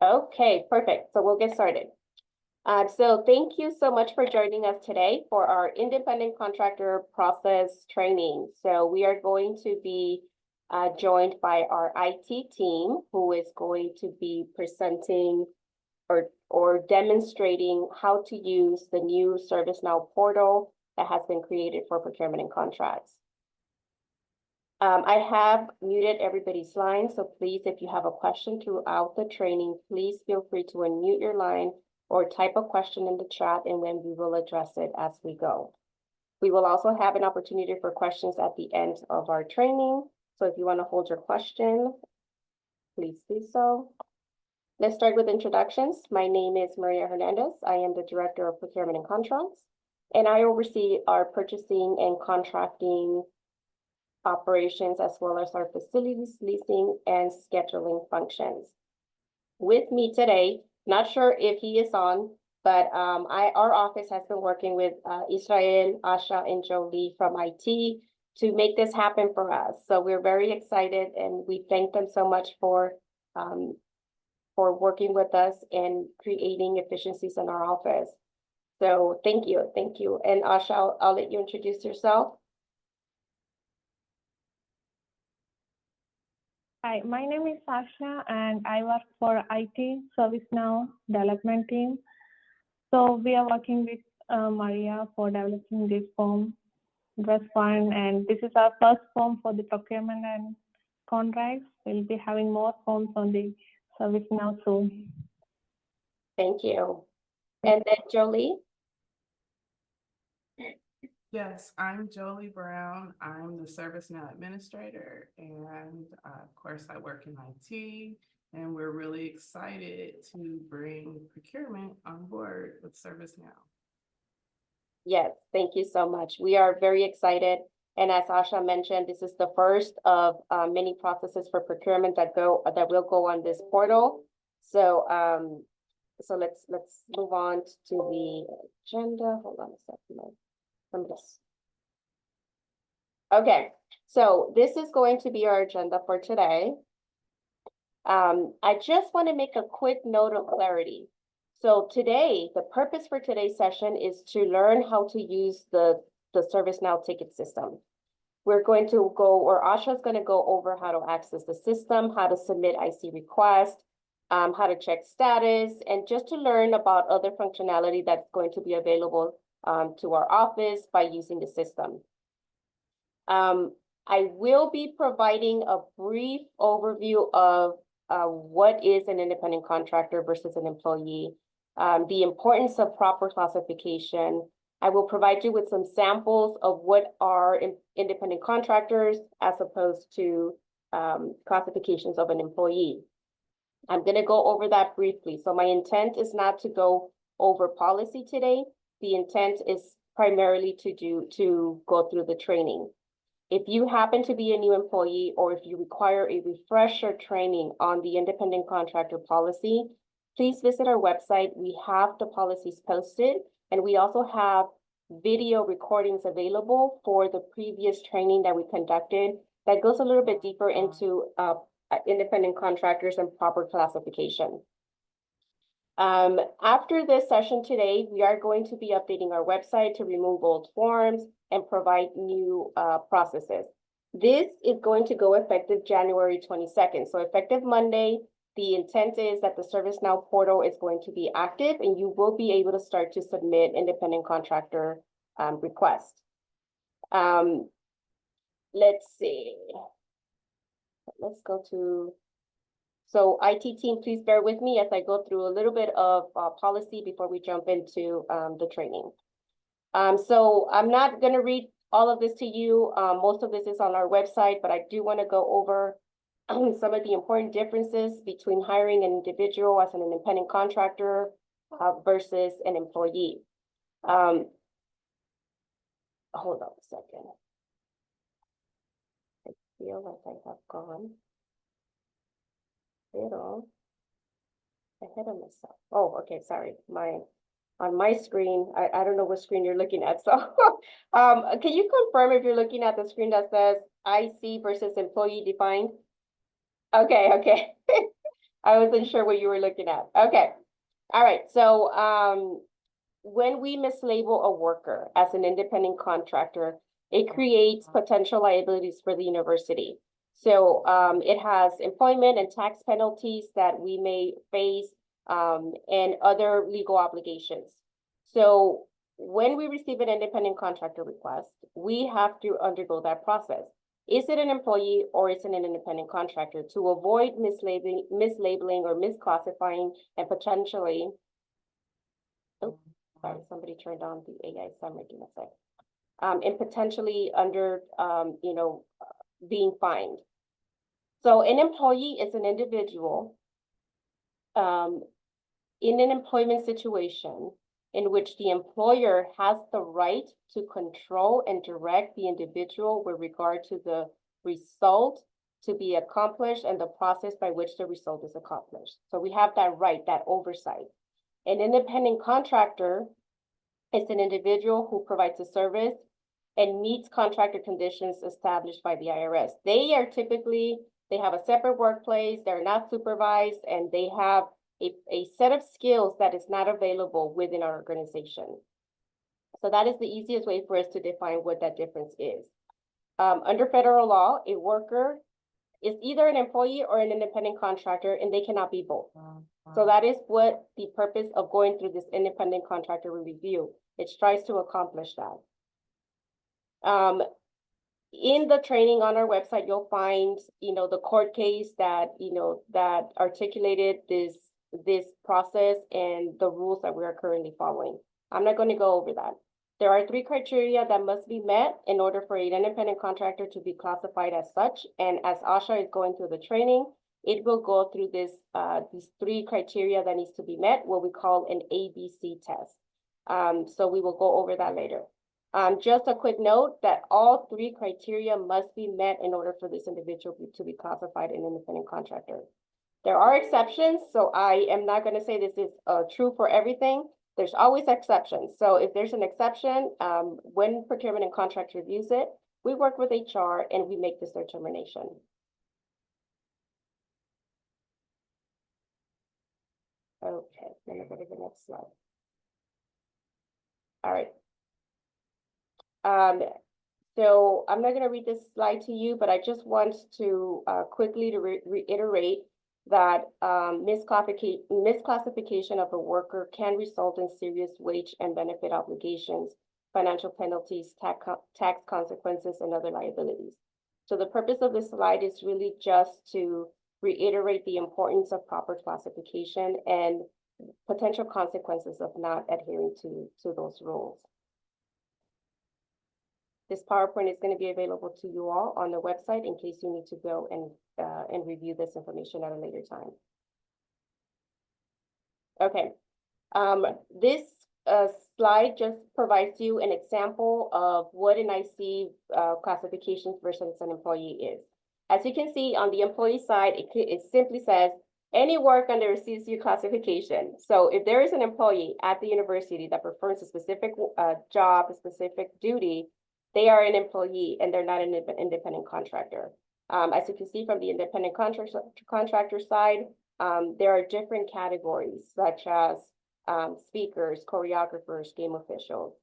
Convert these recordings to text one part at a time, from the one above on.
Okay, perfect. So we'll get started. So thank you so much for joining us today for our independent contractor process training. So we are going to be joined by our IT team, who is going to be presenting or demonstrating how to use the new ServiceNow portal that has been created for procurement and contracts. I have muted everybody's line, so please, if you have a question throughout the training, please feel free to unmute your line or type a question in the chat, and then we will address it as we go. We will also have an opportunity for questions at the end of our training. So if you want to hold your question, please do so. Let's start with introductions. My name is Maria Hernandez. I am the Director of Procurement and Contracts, and I oversee our purchasing and contracting operations, as well as our facilities leasing and scheduling functions. With me today, not sure if he is on, but our office has been working with Israel, Asha, and Jolie from IT to make this happen for us. So we're very excited, and we thank them so much for working with us and creating efficiencies in our office. So thank you. And Asha, I'll let you introduce yourself. Hi, my name is Sasha and I work for IT ServiceNow development team. So we are working with Maria for developing this form. It was fun, and this is our first form for the procurement and contracts. We'll be having more forms on the ServiceNow soon. Thank you. And then Jolie. Yes, I'm Jolie Brown. I'm the ServiceNow administrator, and of course, I work in IT. And we're really excited to bring procurement on board with ServiceNow. Yes, thank you so much. We are very excited. And as Asha mentioned, this is the first of many processes for procurement that will go on this portal. So so let's move on to the agenda. Hold on a second. Okay, so this is going to be our agenda for today. I just want to make a quick note of clarity. So today, the purpose for today's session is to learn how to use the ServiceNow ticket system. We're going to go, or Asha's going to go over how to access the system, how to submit IC requests, how to check status, and just to learn about other functionality that's going to be available to our office by using the system. I will be providing a brief overview of what is an independent contractor versus an employee, the importance of proper classification. I will provide you with some samples of what are independent contractors as opposed to classifications of an employee. I'm going to go over that briefly. So my intent is not to go over policy today. The intent is primarily to go through the training. If you happen to be a new employee, or if you require a refresher training on the independent contractor policy, please visit our website. We have the policies posted, and we also have video recordings available for the previous training that we conducted that goes a little bit deeper into independent contractors and proper classification. After this session today, we are going to be updating our website to remove old forms and provide new processes. This is going to go effective January 22nd. So effective Monday, the intent is that the ServiceNow portal is going to be active, and you will be able to start to submit independent contractor requests. Let's see. Let's go to, so IT team, please bear with me as I go through a little bit of policy before we jump into the training. So I'm not going to read all of this to you. Most of this is on our website, but I do want to go over some of the important differences between hiring an individual as an independent contractor versus an employee. Hold on a second. I feel like I have gone a little ahead of myself. Oh, okay, sorry. On my screen, I don't know what screen you're looking at. So can you confirm if you're looking at the screen that says IC versus employee defined? Okay. I wasn't sure what you were looking at. Okay. All right. So, when we mislabel a worker as an independent contractor, it creates potential liabilities for the university. So, it has employment and tax penalties that we may face, and other legal obligations. So when we receive an independent contractor request, we have to undergo that process. Is it an employee or is it an independent contractor, to avoid mislabeling or misclassifying and potentially, oh, sorry, somebody turned on the AI summary, give me a sec. And potentially under, being fined. So an employee is an individual in an employment situation in which the employer has the right to control and direct the individual with regard to the result to be accomplished and the process by which the result is accomplished. So we have that right, that oversight. An independent contractor is an individual who provides a service and meets contractor conditions established by the IRS. They have a separate workplace, they're not supervised, and they have a set of skills that is not available within our organization. So that is the easiest way for us to define what that difference is. Under federal law, a worker is either an employee or an independent contractor, and they cannot be both. So that is what the purpose of going through this independent contractor review. It tries to accomplish that. In the training on our website, you'll find, the court case that, that articulated this process and the rules that we are currently following. I'm not going to go over that. There are 3 criteria that must be met in order for an independent contractor to be classified as such. And as Asha is going through the training, it will go through these 3 criteria that needs to be met, what we call an ABC test. So we will go over that later. Just a quick note that all 3 criteria must be met in order for this individual to be classified an independent contractor. There are exceptions, so I am not going to say this is true for everything. There's always exceptions. So if there's an exception, when procurement and contract reviews it, we work with HR and we make this determination. Okay, let me go to the next slide. All right. So I'm not going to read this slide to you, but I just want to quickly reiterate that misclassification of a worker can result in serious wage and benefit obligations, financial penalties, tax consequences, and other liabilities. So the purpose of this slide is really just to reiterate the importance of proper classification and potential consequences of not adhering to those rules. This PowerPoint is going to be available to you all on the website in case you need to go and review this information at a later time. Okay, this slide just provides you an example of what an IC classification versus an employee is. As you can see on the employee side, it simply says any work under a CSU classification. So if there is an employee at the university that performs a specific job, a specific duty, they are an employee and they're not an independent contractor. As you can see from the independent contractor side, there are different categories such as speakers, choreographers, game officials.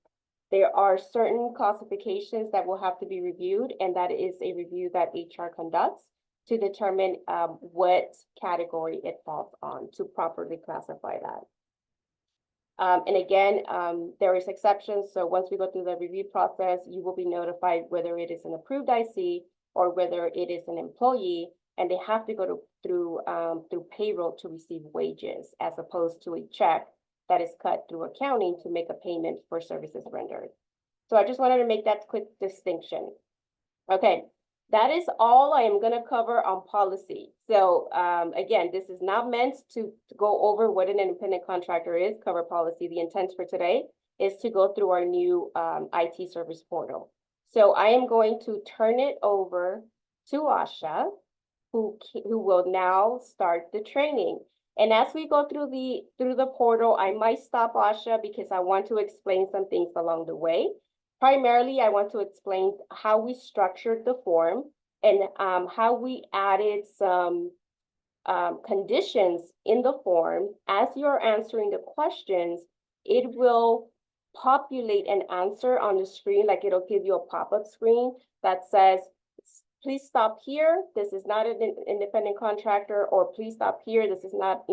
There are certain classifications that will have to be reviewed, and that is a review that HR conducts to determine what category it falls on to properly classify that. And again, there is exceptions. So once we go through the review process, you will be notified whether it is an approved IC or whether it is an employee, and they have to go through payroll to receive wages as opposed to a check that is cut through accounting to make a payment for services rendered. So I just wanted to make that quick distinction. Okay, that is all I am going to cover on policy. So again, this is not meant to go over what an independent contractor is, cover policy. The intent for today is to go through our new IT service portal. So I am going to turn it over to Asha, who will now start the training. And as we go through the portal, I might stop Asha because I want to explain some things along the way. Primarily, I want to explain how we structured the form and how we added some conditions in the form, as you're answering the questions, it will populate an answer on the screen, like it'll give you a pop-up screen that says, please stop here, this is not an independent contractor, or please stop here, this is not,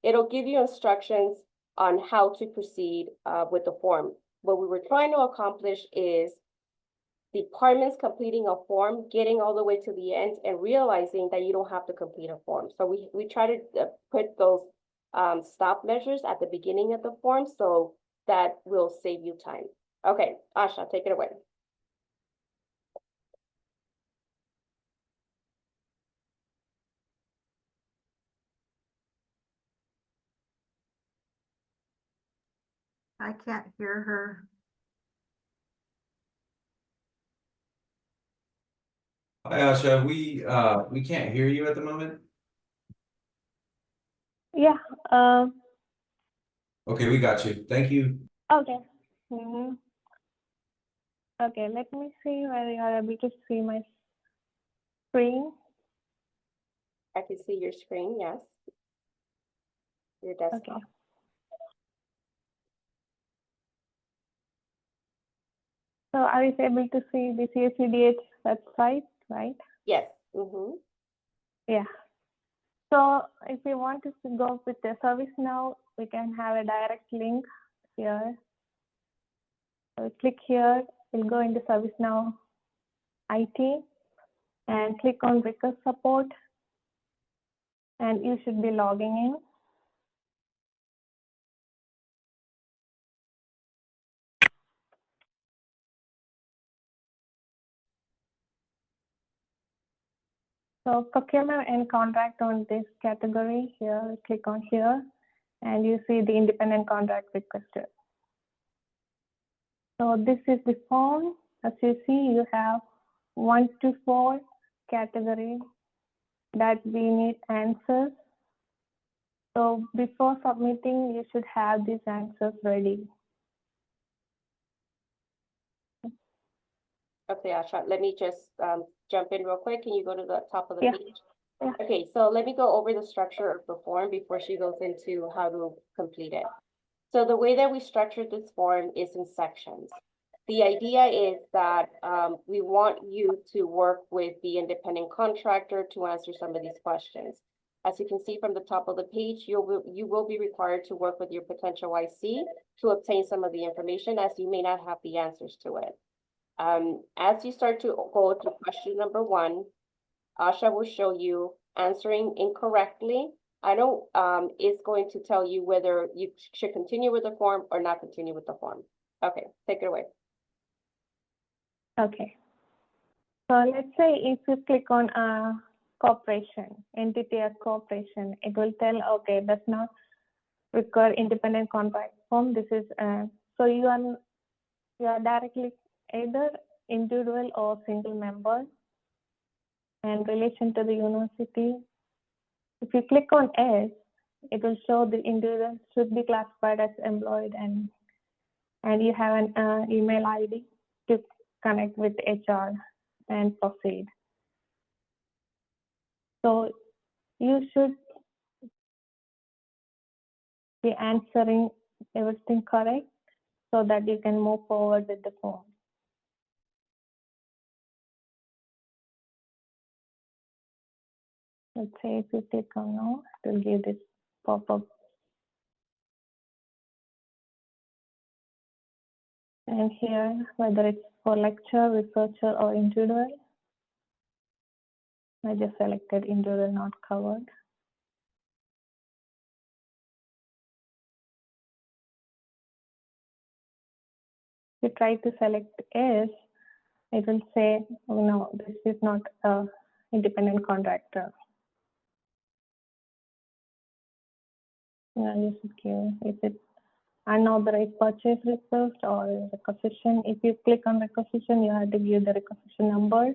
it'll give you instructions on how to proceed with the form. What we were trying to accomplish is departments completing a form, getting all the way to the end and realizing that you don't have to complete a form. So we try to put those stop measures at the beginning of the form, so that will save you time. Okay, Asha, take it away. I can't hear her. Hi, Asha, we can't hear you at the moment. Yeah, Okay, we got you. Thank you. okay. Okay, let me see whether you are able to see my screen. I can see your screen, yes. Your desktop. Okay. So are you able to see the CSCDH website, right? Yes. Yeah. So if we want to go with the ServiceNow, we can have a direct link here. So click here, we'll go into ServiceNow IT and click on request support, and you should be logging in. So procurement and contract on this category here, click on here, and you see the independent contract requested. So this is the form. As you see, you have 1 to 4 category that we need answers. So before submitting, you should have these answers ready. Okay, Asha, let me just jump in real quick. Can you go to the top of the Yeah. page? Yeah. Okay, so let me go over the structure of the form before she goes into how to complete it. So the way that we structured this form is in sections. The idea is that we want you to work with the independent contractor to answer some of these questions. As you can see from the top of the page, you will be required to work with your potential IC to obtain some of the information, as you may not have the answers to it. As you start to go to question number 1, Asha will show you answering incorrectly. I know it's going to tell you whether you should continue with the form or not continue with the form. Okay, take it away. Okay. So let's say if you click on corporation, entity as corporation, it will tell, okay, does not require independent contract form. This is, so you are directly either individual or single member. And relation to the university, if you click on S, it will show the individual should be classified as employed, and you have an email ID to connect with HR and proceed. So you should be answering everything correct so that you can move forward with the form. Let's say if you click on no, it will give this pop-up. And here, whether it's for lecture, researcher, or individual, I just selected individual not covered. If you try to select S, it will say, oh, no, this is not an independent contractor. You should give, is it unauthorized purchase request or requisition? If you click on requisition, you have to give the requisition number.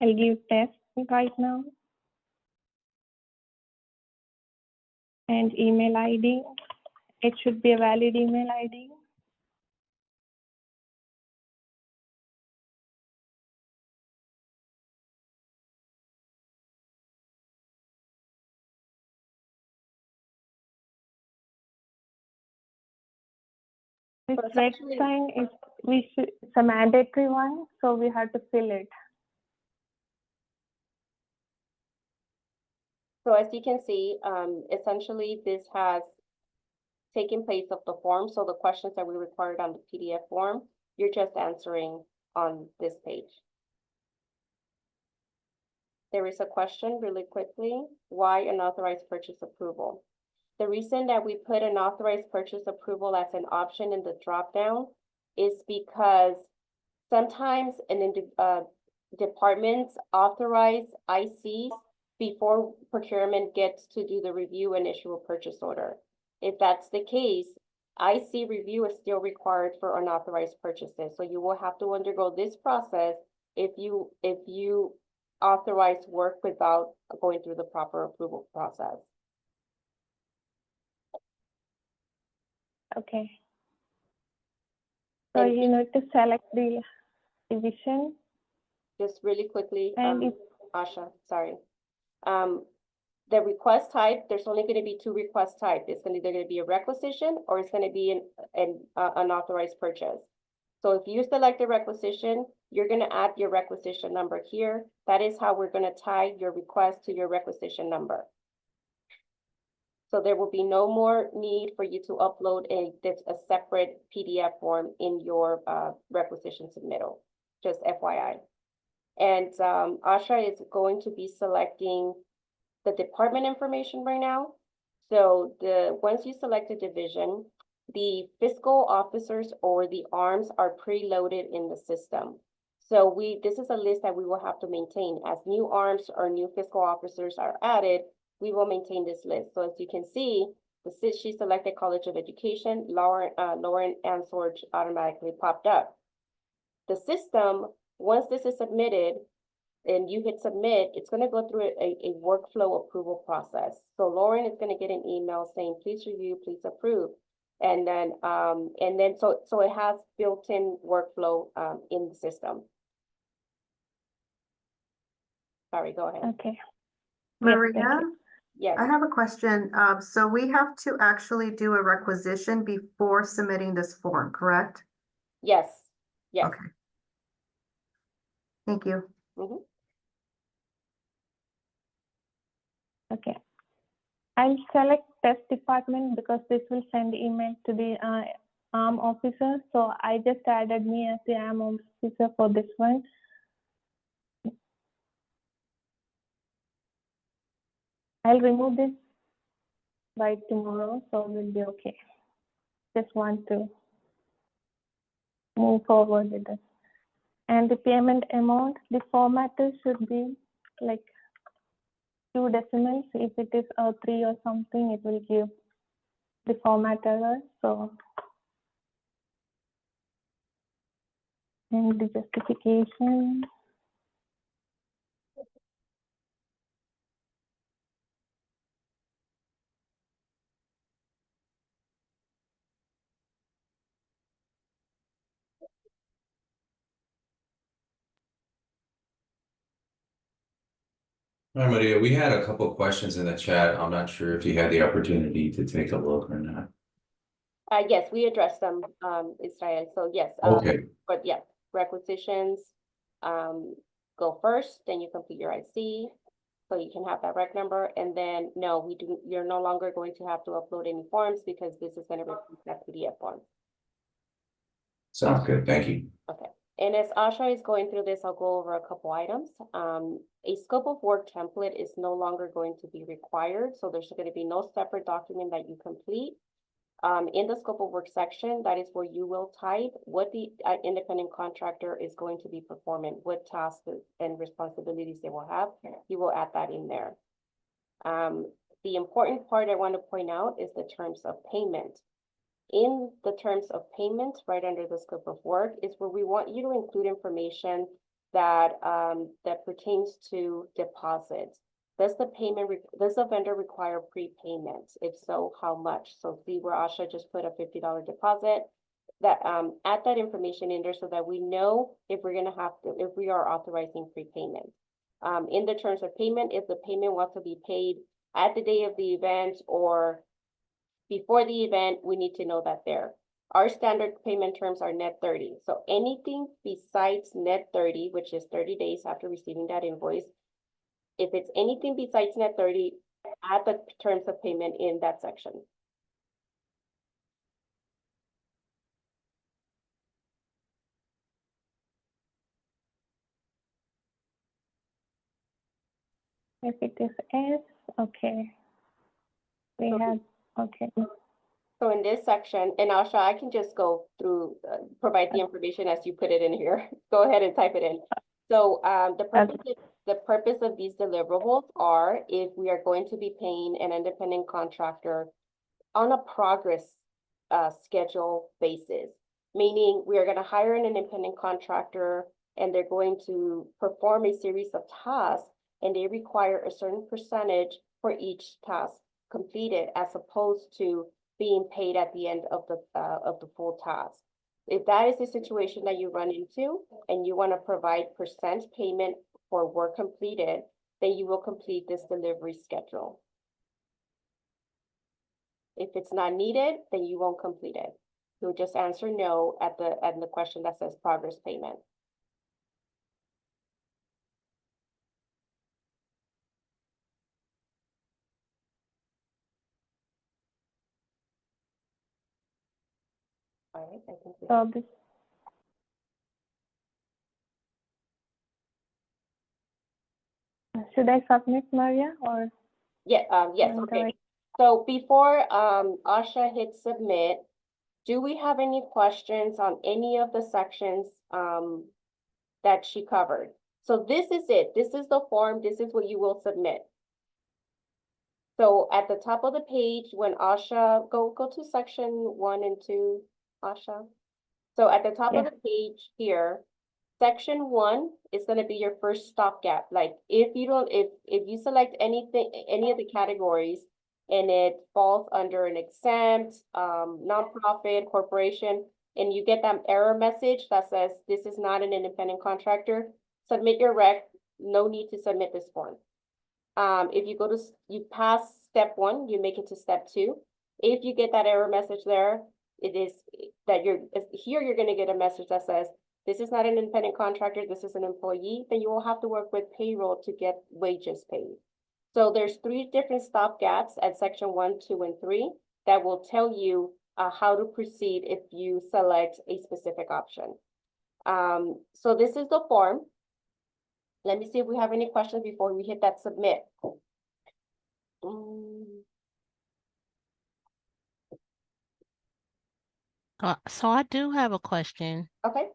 I'll give test right now. And email ID. It should be a valid email ID. This So it's red actually- sign is, it's a mandatory one, so we have to fill it. So as you can see, essentially this has taken place of the form. So the questions that we required on the PDF form, you're just answering on this page. There is a question really quickly, why unauthorized purchase approval? The reason that we put an authorized purchase approval as an option in the dropdown is because sometimes departments authorize ICs before procurement gets to do the review and issue a purchase order. If that's the case, IC review is still required for unauthorized purchases. So you will have to undergo this process if you authorize work without going through the proper approval process. Okay. So And you need to select the division Just really quickly, and if, Asha, sorry. The request type, there's only gonna be two request type. It's either gonna be a requisition or it's gonna be an unauthorized purchase. So if you select a requisition, you're gonna add your requisition number here. That is how we're gonna tie your request to your requisition number. So there will be no more need for you to upload a separate PDF form in your requisition submittal, just FYI. And Asha is going to be selecting the department information right now. So once you select a division, the fiscal officers or the arms are preloaded in the system. So this is a list that we will have to maintain. As new arms or new fiscal officers are added, we will maintain this list. So as you can see, she selected College of Education, Lauren Ansorge automatically popped up. The system, once this is submitted, and you hit submit, it's going to go through a workflow approval process. So Lauren is going to get an email saying, please review, please approve. And then so it has built-in workflow in the system. Sorry, go ahead. okay. Yes, Maria, thank you. Yes, I have a question. So we have to actually do a requisition before submitting this form, correct? yes, yes. Okay. Thank you. Mhm. Okay. I'll select test department because this will send email to the ARM officer. So I just added me as the ARM officer for this one. I'll remove this by tomorrow, so we'll be okay. Just want to move forward with this. And the payment amount, the formatter should be like 2 decimals. If it is 3 or something, it will give the format error. So, and the justification. Hi, Maria, we had a couple questions in the chat. I'm not sure if you had the opportunity to take a look or not. Yes, we addressed them, Israel. So yes. Okay, But yeah, requisitions, go first, then you complete your IC. So you can have that rec number, and then no, you're no longer going to have to upload any forms because this is gonna replace that PDF form. sounds good. Thank you. Okay, and as Asha is going through this, I'll go over a couple items. A scope of work template is no longer going to be required, so there's gonna be no separate document that you complete. In the scope of work section, that is where you will type what the independent contractor is going to be performing, what tasks and responsibilities they will have. You will add that in there. The important part I want to point out is the terms of payment. In the terms of payment, right under the scope of work, is where we want you to include information that that pertains to deposits. Does the vendor require prepayment? If so, how much? So see where Asha just put a $50 deposit. That add that information in there so that we know if we are authorizing prepayment. In the terms of payment, if the payment wants to be paid at the day of the event or before the event, we need to know that there. Our standard payment terms are net 30. So anything besides net 30, which is 30 days after receiving that invoice, if it's anything besides net 30, add the terms of payment in that section. If it is S, okay. We Okay. have, okay. So in this section, and Asha, I can just go through, provide the information as you put it in here. Go ahead and type it in. So the purpose of these deliverables are if we are going to be paying an independent contractor on a progress schedule basis, meaning we are going to hire an independent contractor and they're going to perform a series of tasks and they require a certain percentage for each task completed as opposed to being paid at the end of the full task. If that is the situation that you run into and you want to provide percent payment for work completed, then you will complete this delivery schedule. If it's not needed, then you won't complete it. You'll just answer no at the question that says progress payment. All right, I think we So this, should I submit, Maria, or? yes, am I okay. right? So before Asha hits submit, do we have any questions on any of the sections that she covered? So this is it. This is the form. This is what you will submit. So at the top of the page, when Asha, go to section 1 and 2, Asha. So at the top of Yeah. the page here, section 1 is going to be your first stopgap. Like if you select anything, any of the categories, and it falls under an exempt, nonprofit, corporation, and you get that error message that says this is not an independent contractor, submit your rec. No need to submit this form. If you pass step 1, you make it to step 2. If you get that error message there, it is that you're going to get a message that says, this is not an independent contractor, this is an employee, then you will have to work with payroll to get wages paid. So there's 3 different stopgaps at section 1, 2, and 3 that will tell you how to proceed if you select a specific option. So this is the form. Let me see if we have any questions before we hit that submit. So I do have a question. Okay,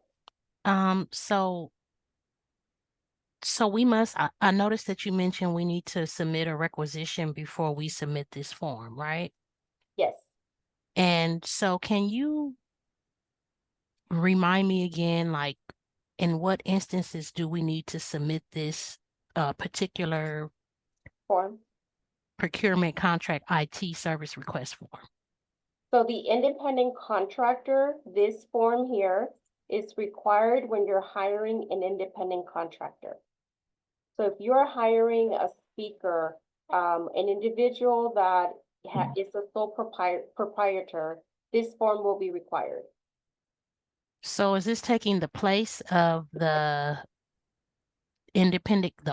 So we must, I noticed that you mentioned we need to submit a requisition before we submit this form, right? yes. And so can you remind me again, like, in what instances do we need to submit this particular Form. procurement contract IT service request form? So the independent contractor, this form here is required when you're hiring an independent contractor. So if you're hiring a speaker, an individual that is a sole proprietor, this form will be required. So is this taking the place of the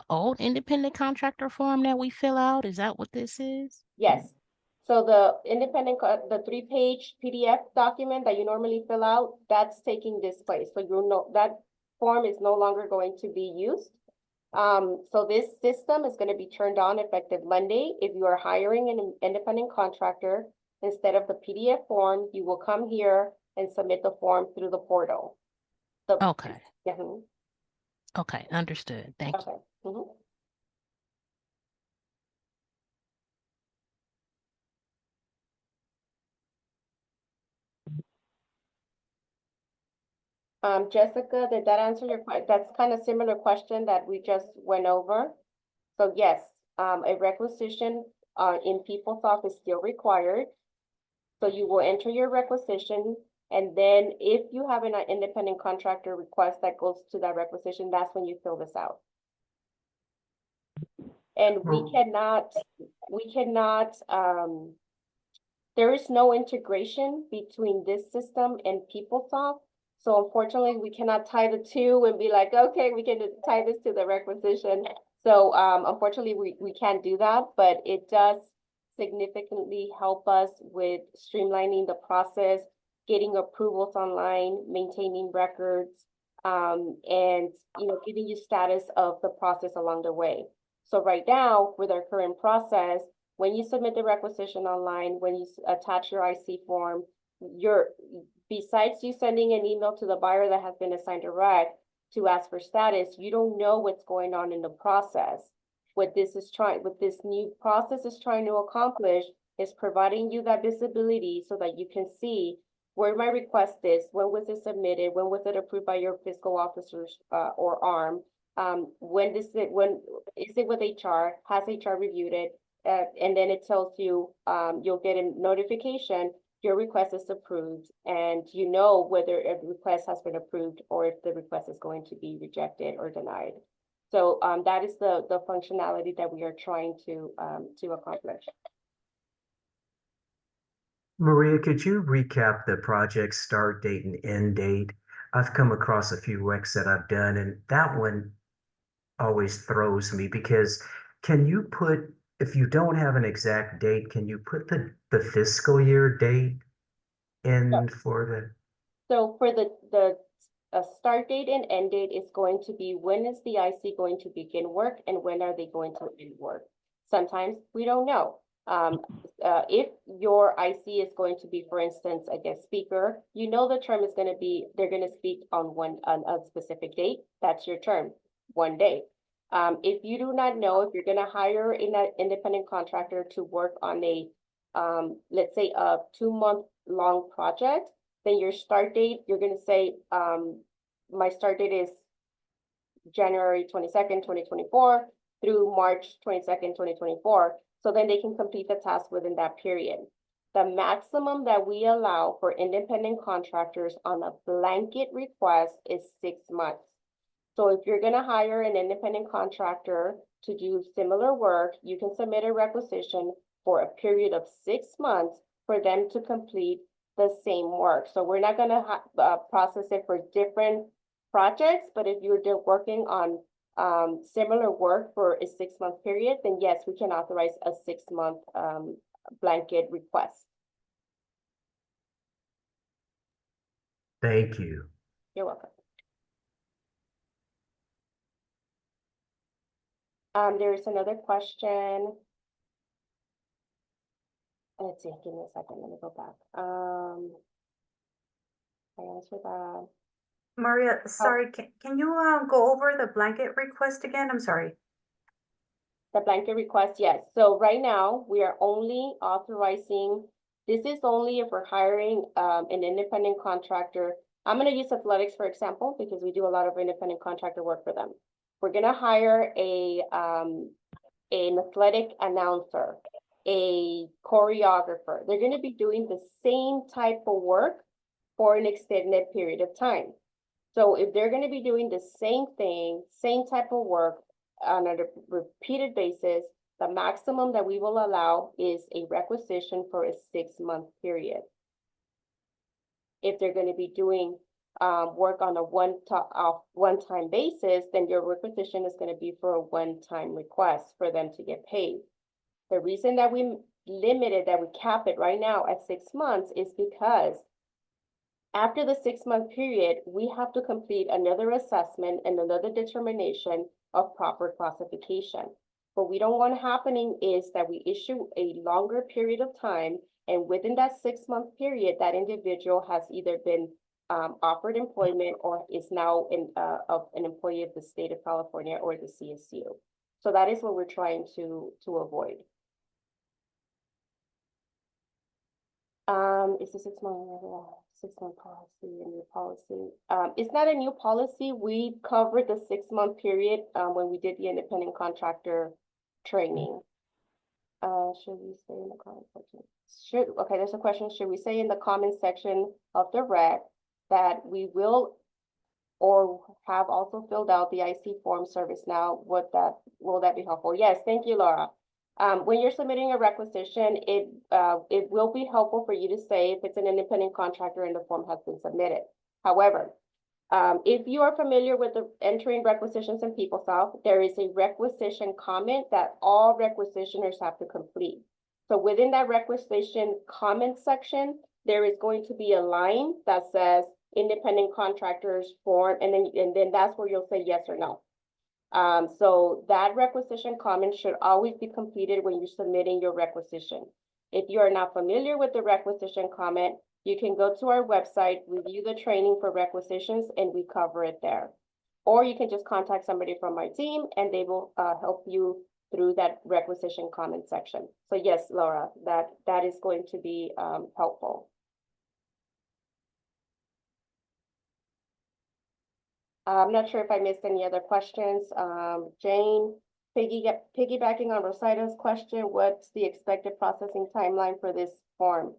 old independent contractor form that we fill out? Is that what this is? Yes. So the the 3-page PDF document that you normally fill out, that's taking this place. So you'll know that form is no longer going to be used. So this system is going to be turned on effective Monday. If you are hiring an independent contractor, instead of the PDF form, you will come here and submit the form through the portal. Okay. Mhm. Okay, understood. Thank you. Okay. Mhm. Jessica, did that answer your question? That's kind of similar question that we just went over. So yes, a requisition in PeopleSoft is still required. So you will enter your requisition, and then if you have an independent contractor request that goes to that requisition, that's when you fill this out. And we cannot, there is no integration between this system and PeopleSoft. So unfortunately, we cannot tie the two and be like, okay, we can tie this to the requisition. So unfortunately, we can't do that, but it does significantly help us with streamlining the process, getting approvals online, maintaining records, and giving you status of the process along the way. So right now, with our current process, when you submit the requisition online, when you attach your IC form, besides you sending an email to the buyer that has been assigned a rec to ask for status, you don't know what's going on in the process. What this new process is trying to accomplish is providing you that visibility so that you can see where my request is, when was it submitted, when was it approved by your fiscal officers or ARM, when is it with HR, has HR reviewed it, and then it tells you you'll get a notification your request is approved, and you know whether a request has been approved or if the request is going to be rejected or denied. So that is the functionality that we are trying to accomplish. Maria, could you recap the project start date and end date? I've come across a few recs that I've done, and that one always throws me because if you don't have an exact date, can you put the fiscal year date in Yeah. for the? So for the start date and end date is going to be when is the IC going to begin work and when are they going to end work? Sometimes we don't know. If your IC is going to be, for instance, a guest speaker, you know the term is going to be, they're going to speak on a specific date. That's your term, one day. If you do not know if you're going to hire an independent contractor to work on a, let's say a 2-month long project, then your start date, you're going to say, my start date is January 22nd, 2024 through March 22nd, 2024. So then they can complete the task within that period. The maximum that we allow for independent contractors on a blanket request is 6 months. So if you're going to hire an independent contractor to do similar work, you can submit a requisition for a period of 6 months for them to complete the same work. So we're not going to process it for different projects, but if you're working on similar work for a 6-month period, then yes, we can authorize a 6-month blanket request. Thank you. You're welcome. There's another question. Let's see, give me a second, let me go back. I answered that. Maria, sorry, can you go over the blanket request again? I'm sorry. The blanket request, yes. So right now, we are only authorizing, this is only if we're hiring an independent contractor. I'm going to use athletics, for example, because we do a lot of independent contractor work for them. We're going to hire an athletic announcer, a choreographer. They're going to be doing the same type of work for an extended period of time. So if they're going to be doing the same thing, same type of work on a repeated basis, the maximum that we will allow is a requisition for a 6-month period. If they're going to be doing work on a one-time basis, then your requisition is going to be for a one-time request for them to get paid. The reason that we cap it right now at 6 months is because after the 6-month period, we have to complete another assessment and another determination of proper classification. What we don't want happening is that we issue a longer period of time, and within that 6-month period, that individual has either been offered employment or is now an employee of the state of California or the CSU. So that is what we're trying to avoid. Is the 6-month policy a new policy? It's not a new policy. We covered the 6-month period when we did the independent contractor training. Should we say in the comment section? Okay, there's a question. Should we say in the comment section of the rec that we will or have also filled out the IC form service now? Will that be helpful? Yes, thank you, Laura. When you're submitting a requisition, it will be helpful for you to say if it's an independent contractor and the form has been submitted. However, if you are familiar with the entering requisitions in PeopleSoft, there is a requisition comment that all requisitioners have to complete. So within that requisition comment section, there is going to be a line that says independent contractors form, and then that's where you'll say yes or no. So that requisition comment should always be completed when you're submitting your requisition. If you are not familiar with the requisition comment, you can go to our website, review the training for requisitions, and we cover it there. Or you can just contact somebody from our team and they will help you through that requisition comment section. So yes, Laura, that is going to be helpful. I'm not sure if I missed any other questions. Jane, piggybacking on Rosita's question, what's the expected processing timeline for this form?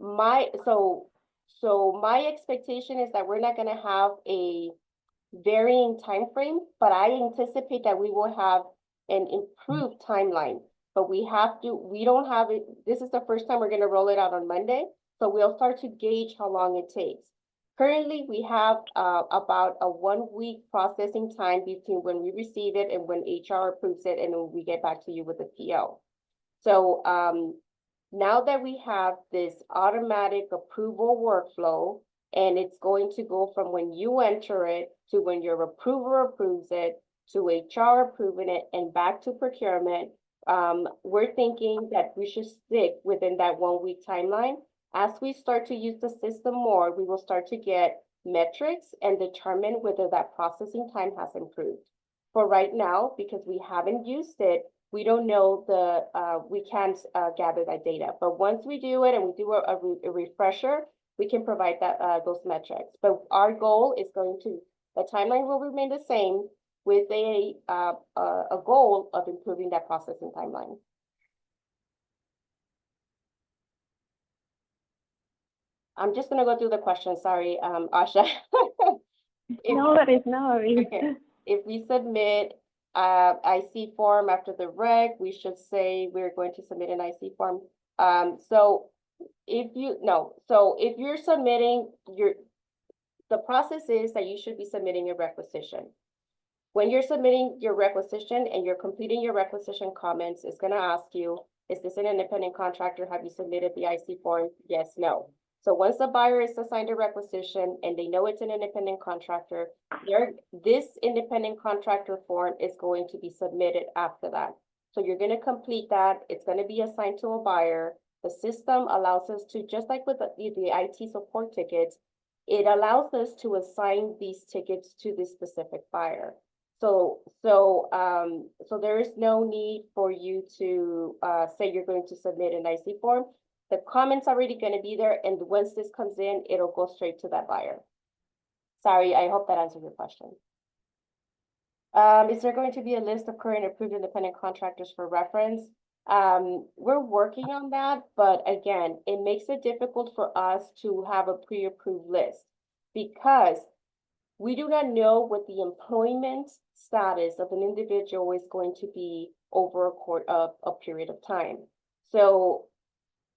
My expectation is that we're not gonna have a varying time frame, but I anticipate that we will have an improved timeline. But we don't have it, this is the first time we're gonna roll it out on Monday, so we'll start to gauge how long it takes. Currently, we have about a 1 week processing time between when we receive it and when HR approves it and when we get back to you with the PO. So now that we have this automatic approval workflow, and it's going to go from when you enter it to when your approver approves it, to HR approving it, and back to procurement, we're thinking that we should stick within that 1 week timeline. As we start to use the system more, we will start to get metrics and determine whether that processing time has improved. For right now, because we haven't used it, we don't know we can't gather that data. But once we do it and we do a refresher, we can provide those metrics. But our goal is the timeline will remain the same with a goal of improving that processing timeline. I'm just gonna go through the questions, sorry, Asha. No worries, no worries. Okay. If we submit IC form after the reg, we should say we're going to submit an IC form. So if you're submitting the process is that you should be submitting a requisition. When you're submitting your requisition and you're completing your requisition comments, it's gonna ask you, is this an independent contractor? Have you submitted the IC form? Yes, no. So once the buyer is assigned a requisition and they know it's an independent contractor, this independent contractor form is going to be submitted after that. So you're going to complete that. It's going to be assigned to a buyer. The system allows us to, just like with the IT support tickets, it allows us to assign these tickets to the specific buyer. So there is no need for you to say you're going to submit an IC form. The comment's already going to be there, and once this comes in, it'll go straight to that buyer. Sorry, I hope that answered your question. Is there going to be a list of current approved independent contractors for reference? We're working on that, but again, it makes it difficult for us to have a pre-approved list because we do not know what the employment status of an individual is going to be over a period of time. So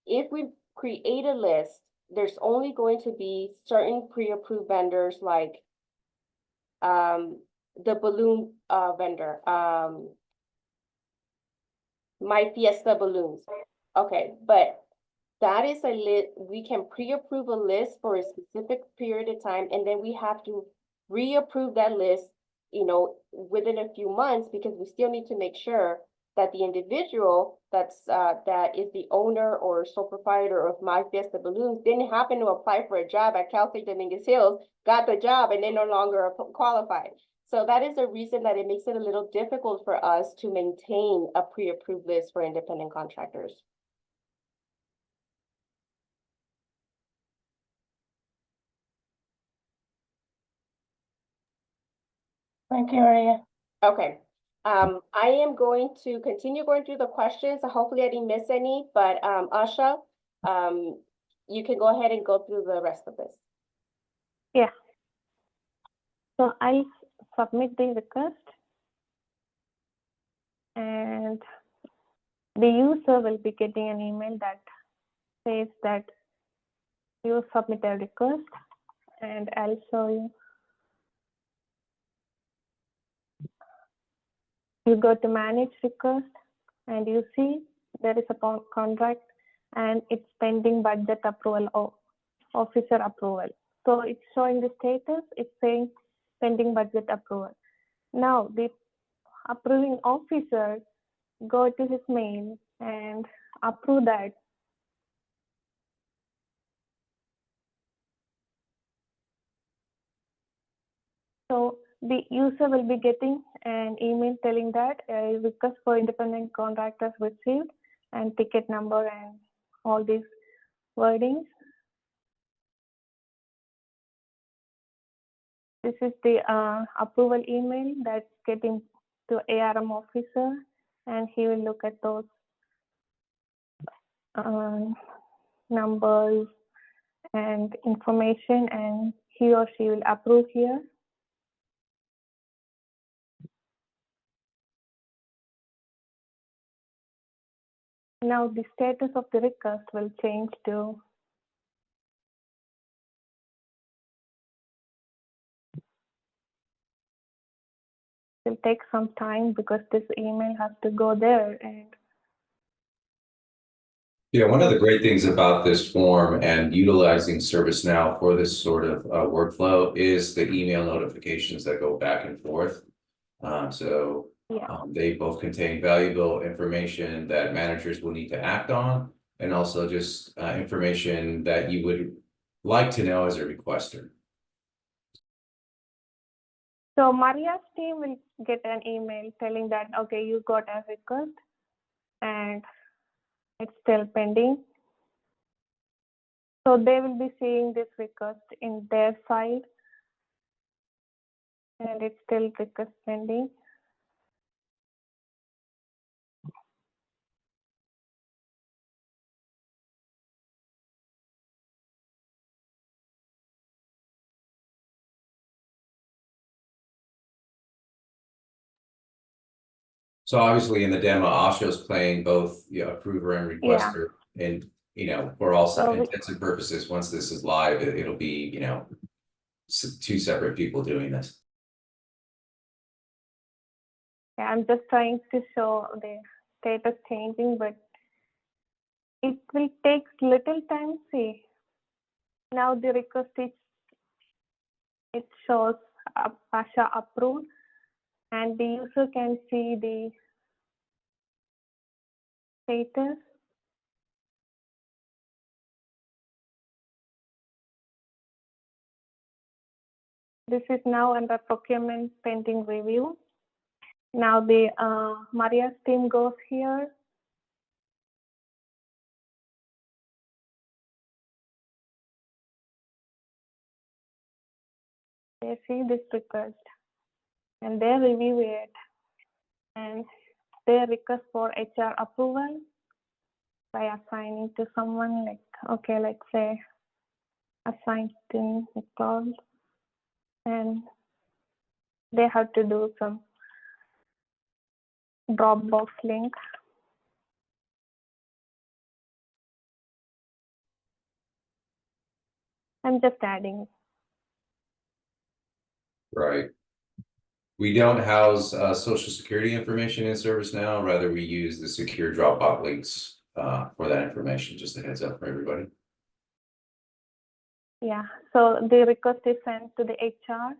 if we create a list, there's only going to be certain pre-approved vendors like the balloon vendor, My Fiesta Balloons. Okay, but that is a list. We can pre-approve a list for a specific period of time, and then we have to reapprove that list, within a few months, because we still need to make sure that the individual that is the owner or sole proprietor of My Fiesta Balloons didn't happen to apply for a job at Cal State Dominguez Hills, got the job, and they no longer qualified. So that is the reason that it makes it a little difficult for us to maintain a pre-approved list for independent contractors. Thank you, Maria. Okay. I am going to continue going through the questions. Hopefully I didn't miss any, but Asha, you can go ahead and go through the rest of this. Yeah. So I'll submit the request and the user will be getting an email that says that you submit a request, and I'll show you. You go to manage request and you see there is a contract and it's pending budget approval or officer approval. So it's showing the status, it's saying pending budget approval. Now the approving officer go to his mail and approve that. So the user will be getting an email telling that a request for independent contractors received and ticket number and all these wordings. This is the approval email that's getting to ARM officer, and he will look at those numbers and information, and he or she will approve here. Now the status of the request will change to will take some time because this email has to go there. And Yeah, one of the great things about this form and utilizing ServiceNow for this sort of workflow is the email notifications that go back and forth. So yeah, they both contain valuable information that managers will need to act on, and also just information that you would like to know as a requester. so Maria's team will get an email telling that, okay, you got a request and it's still pending. So they will be seeing this request in their side and it's still request pending. So obviously in the demo, Asha's playing both approver and requester, and for all So intents and purposes, once this is live, it'll be two separate people doing this. yeah, I'm just trying to show the status changing, but it will take little time. See, now the request is, it shows Asha approved, and the user can see the status. This is now under procurement pending review. Now the Maria's team goes here. They see this request and they review it, and they request for HR approval by assigning to someone, like, okay, let's say assigned to Nicole, and they have to do some Dropbox link. I'm just adding. Right. We don't house social security information in ServiceNow, rather we use the secure Dropbox links for that information, just a heads up for everybody. Yeah, so the request is sent to the HR,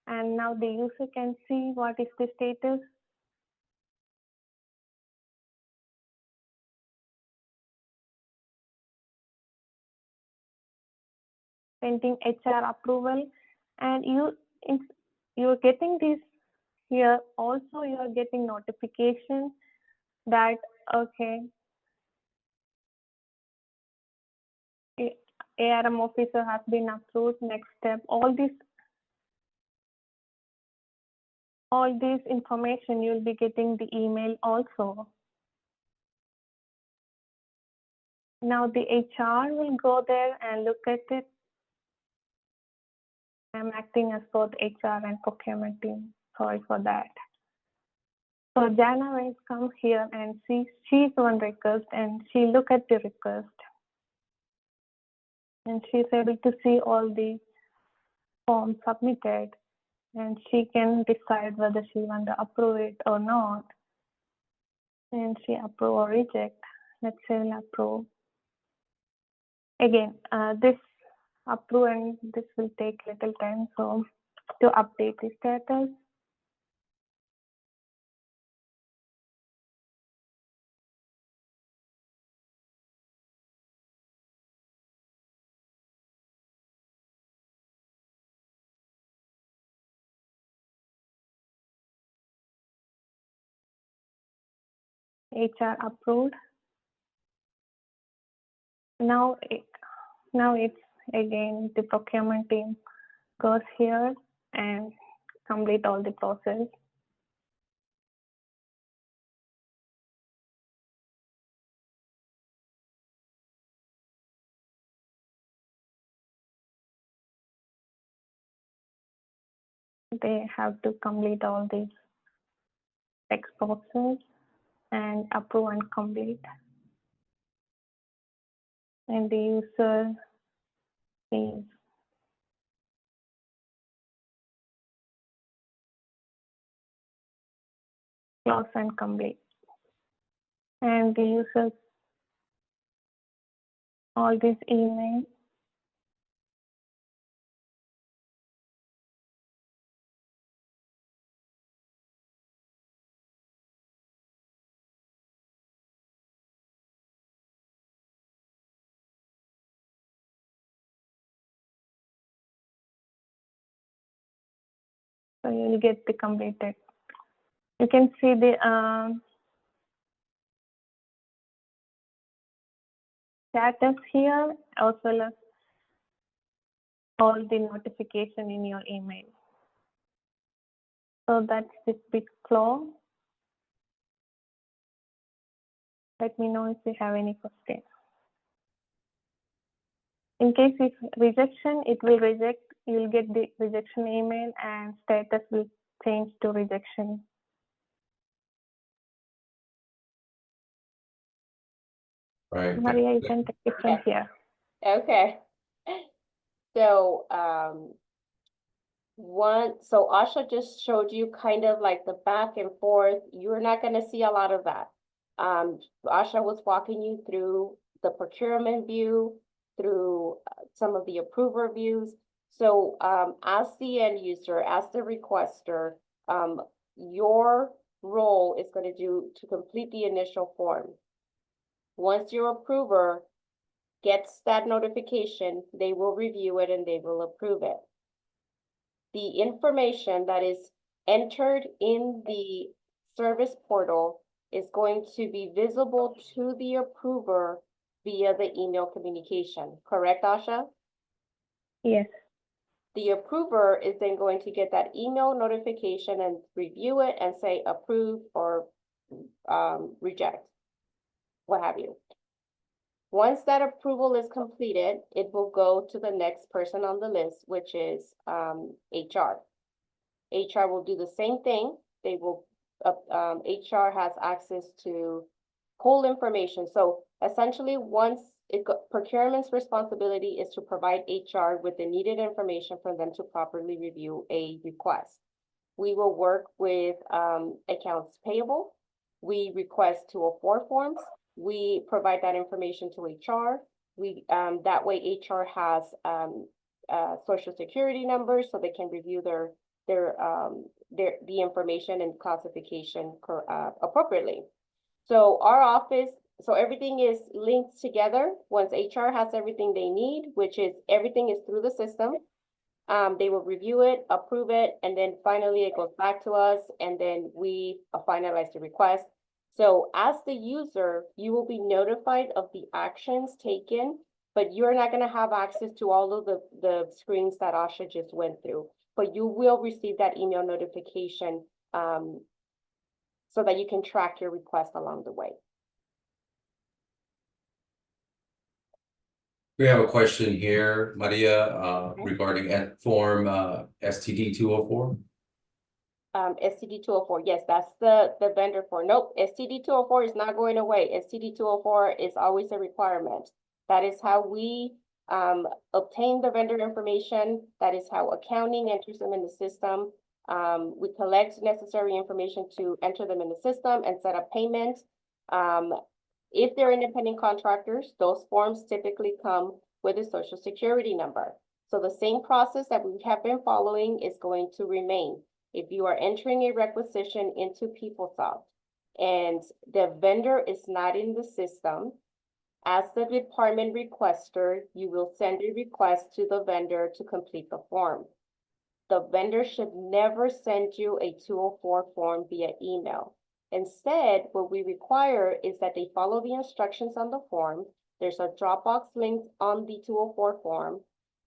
and now the user can see what is the status. Pending HR approval, and you're getting this here. Also, you are getting notification that, okay, ARM officer has been approved. Next step, all this information you'll be getting the email also. Now the HR will go there and look at it. I'm acting as both HR and procurement team. Sorry for that. So Jana will come here and she's one request and she look at the request. And she's able to see all the forms submitted and she can decide whether she want to approve it or not. And she approve or reject. Let's say we'll approve. Again, this approve and this will take little time. So to update the status. HR approved. Now it's again the procurement team goes here and complete all the process. They have to complete all these text boxes and approve and complete. And the user is close and complete. And the user all these emails. So you'll get the completed. You can see the status here as well as all the notification in your email. So that's this big flow. Let me know if you have any questions. In case if rejection, it will reject. You'll get the rejection email and status will change to rejection. Right. Maria, you can take it from here. Okay. So, so Asha just showed you kind of like the back and forth. You're not gonna see a lot of that. Asha was walking you through the procurement view, through some of the approver views. So, as the end user, as the requester, your role is gonna to complete the initial form. Once your approver gets that notification, they will review it and they will approve it. The information that is entered in the service portal is going to be visible to the approver via the email communication, correct, Asha? Yes. The approver is then going to get that email notification and review it and say approve or reject, what have you. Once that approval is completed, it will go to the next person on the list, which is HR. HR will do the same thing. They will, HR has access to whole information. So essentially, once procurement's responsibility is to provide HR with the needed information for them to properly review a request. We will work with accounts payable. We request 204 forms. We provide that information to HR. That way HR has social security numbers so they can review the information and classification appropriately. So our office, so everything is linked together. Once HR has everything they need, which is everything is through the system, they will review it, approve it, and then finally it goes back to us, and then we finalize the request. So as the user, you will be notified of the actions taken, but you're not going to have access to all of the screens that Asha just went through. But you will receive that email notification so that you can track your request along the way. We have a question here, Maria, regarding form STD 204. STD 204, yes, that's the vendor for, nope, STD 204 is not going away. STD 204 is always a requirement. That is how we obtain the vendor information. That is how accounting enters them in the system. We collect necessary information to enter them in the system and set up payment. If they're independent contractors, those forms typically come with a social security number. So the same process that we have been following is going to remain. If you are entering a requisition into PeopleSoft and the vendor is not in the system, as the department requester, you will send a request to the vendor to complete the form. The vendor should never send you a 204 form via email. Instead, what we require is that they follow the instructions on the form. There's a Dropbox link on the 204 form.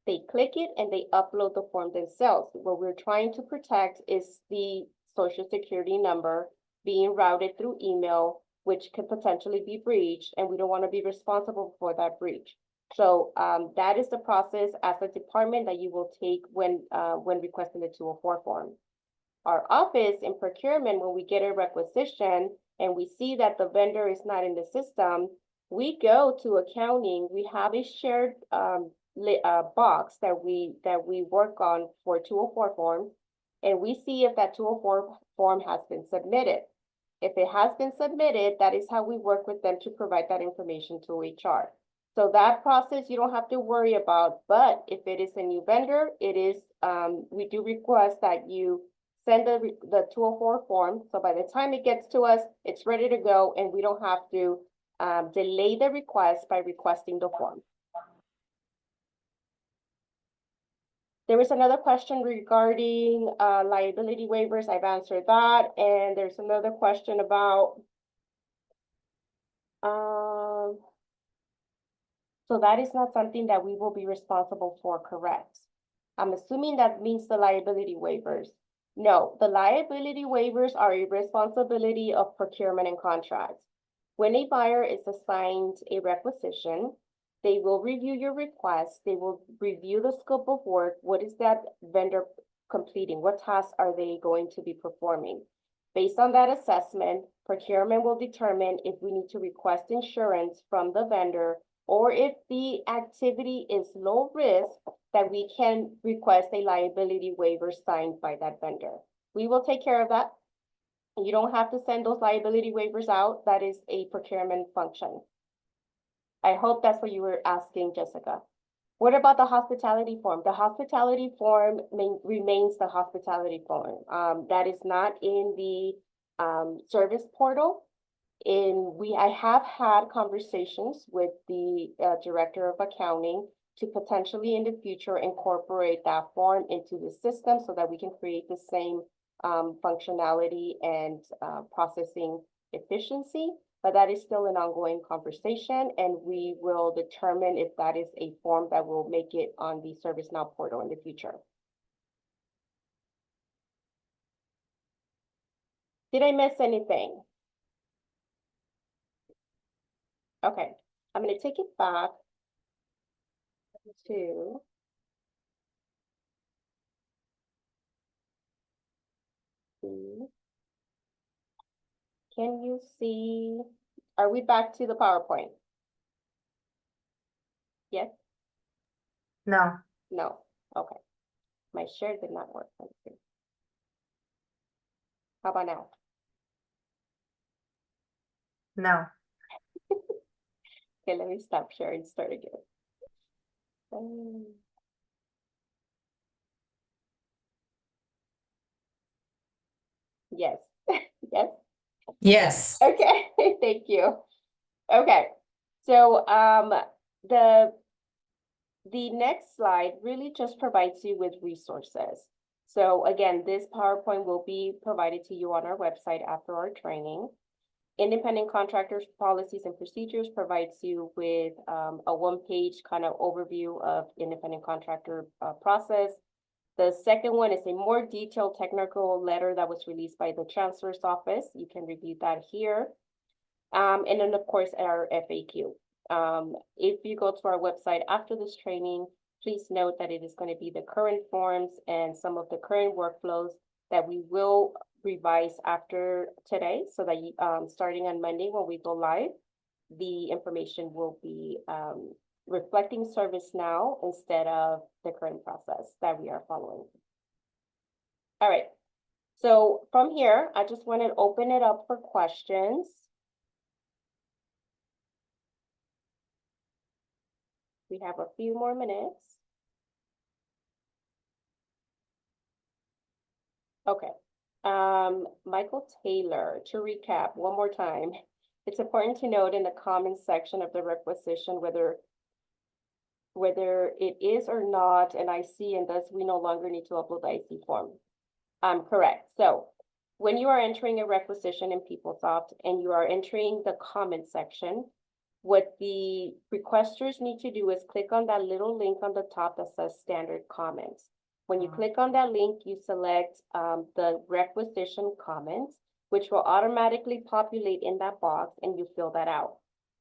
They click it and they upload the form themselves. What we're trying to protect is the social security number being routed through email, which could potentially be breached, and we don't want to be responsible for that breach. So that is the process as a department that you will take when requesting the 204 form. Our office in procurement, when we get a requisition and we see that the vendor is not in the system, we go to accounting. We have a shared box that we work on for 204 forms, and we see if that 204 form has been submitted. If it has been submitted, that is how we work with them to provide that information to HR. So that process you don't have to worry about, but if it is a new vendor, it is we do request that you send the 204 form. So by the time it gets to us, it's ready to go, and we don't have to delay the request by requesting the form. There was another question regarding liability waivers. I've answered that. And there's another question about, so that is not something that we will be responsible for, correct? I'm assuming that means the liability waivers. No, the liability waivers are a responsibility of procurement and contracts. When a buyer is assigned a requisition, they will review your request. They will review the scope of work. What is that vendor completing? What tasks are they going to be performing? Based on that assessment, procurement will determine if we need to request insurance from the vendor, or if the activity is low risk, that we can request a liability waiver signed by that vendor. We will take care of that. You don't have to send those liability waivers out. That is a procurement function. I hope that's what you were asking, Jessica. What about the hospitality form? The hospitality form remains the hospitality form. That is not in the service portal. I have had conversations with the director of accounting to potentially in the future incorporate that form into the system so that we can create the same functionality and processing efficiency. But that is still an ongoing conversation, and we will determine if that is a form that will make it on the ServiceNow portal in the future. Did I miss anything? Okay, I'm going to take it back to can you see, are we back to the PowerPoint? Yes? No, No, okay. My share did not work. Let's see. How about now? no. Okay, let me stop sharing, start again. Yes, yes. Yes. Okay, thank you. Okay, so the next slide really just provides you with resources. So again, this PowerPoint will be provided to you on our website after our training. Independent contractors policies and procedures provides you with a one-page kind of overview of independent contractor process. The second one is a more detailed technical letter that was released by the Chancellor's Office. You can review that here. And then of course our FAQ. If you go to our website after this training, please note that it is going to be the current forms and some of the current workflows that we will revise after today so that starting on Monday when we go live, the information will be reflecting ServiceNow instead of the current process that we are following. All right. So from here, I just want to open it up for questions. We have a few more minutes. Okay. Michael Taylor, to recap one more time, it's important to note in the comments section of the requisition whether it is or not an IC, and thus we no longer need to upload the IC form. Correct. So when you are entering a requisition in PeopleSoft and you are entering the comment section, what the requesters need to do is click on that little link on the top that says standard comments. When you click on that link, you select the requisition comments, which will automatically populate in that box, and you fill that out.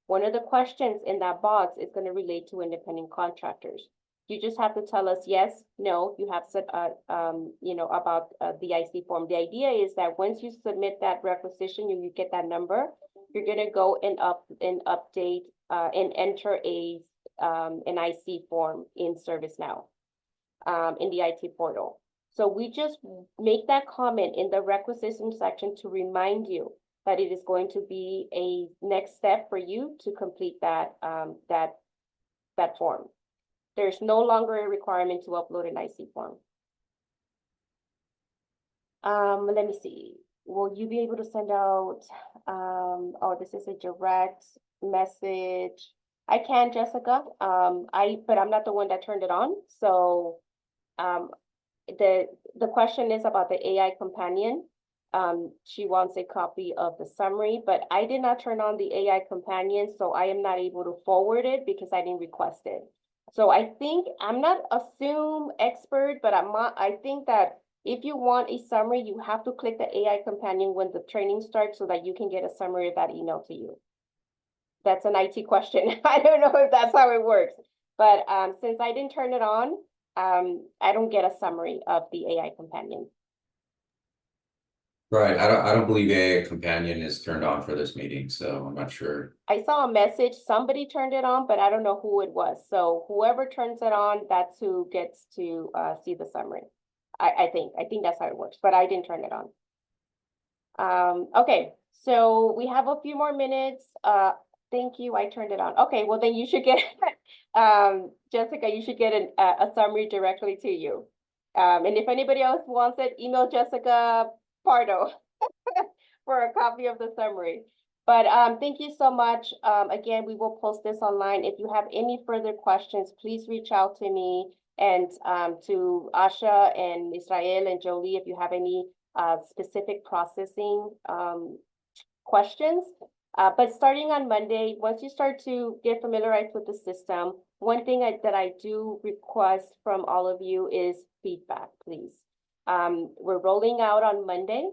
One of the questions in that box is going to relate to independent contractors. You just have to tell us yes, no, you have said, about the IC form. The idea is that once you submit that requisition, you get that number, you're going to go and update and enter an IC form in ServiceNow, in the IT portal. So we just make that comment in the requisition section to remind you that it is going to be a next step for you to complete that form. There's no longer a requirement to upload an IC form. Let me see. Will you be able to send out, oh, this is a direct message. I can, Jessica. But I'm not the one that turned it on. So the question is about the AI companion. She wants a copy of the summary, but I did not turn on the AI companion, so I am not able to forward it because I didn't request it. So I think, I'm not a Zoom expert, but I think that if you want a summary, you have to click the AI companion when the training starts so that you can get a summary of that email to you. That's an IT question. I don't know if that's how it works, but since I didn't turn it on, I don't get a summary of the AI companion. Right, I don't believe AI companion is turned on for this meeting, so I'm not sure. I saw a message, somebody turned it on, but I don't know who it was. So whoever turns it on, that's who gets to see the summary. I think that's how it works, but I didn't turn it on. Okay, so we have a few more minutes. Thank you, I turned it on. Okay, well then you should get, Jessica, you should get a summary directly to you. And if anybody else wants it, email Jessica Pardo for a copy of the summary. But thank you so much. Again, we will post this online. If you have any further questions, please reach out to me and to Asha and Israel and Jolie if you have any specific processing questions. But starting on Monday, once you start to get familiarized with the system, one thing that I do request from all of you is feedback, please. We're rolling out on Monday.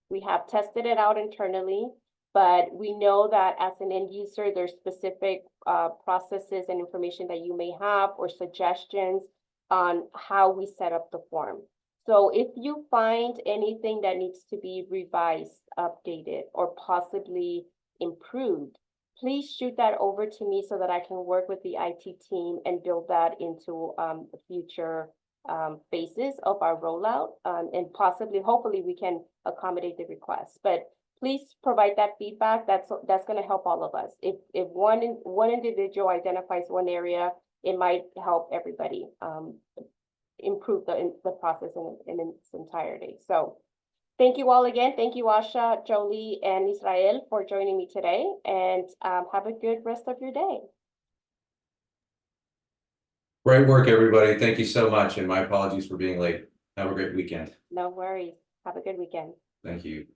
We have tested it out internally, but we know that as an end user, there's specific processes and information that you may have or suggestions on how we set up the form. So if you find anything that needs to be revised, updated, or possibly improved, please shoot that over to me so that I can work with the IT team and build that into the future phases of our rollout, and possibly, hopefully, we can accommodate the requests. But please provide that feedback. That's going to help all of us. If one individual identifies one area, it might help everybody improve the process in its entirety. So thank you all again. Thank you, Asha, Jolie, and Israel for joining me today, and have a good rest of your day. Great work, everybody. Thank you so much, and my apologies for being late. Have a great weekend. No worries. Have a good weekend. Thank you.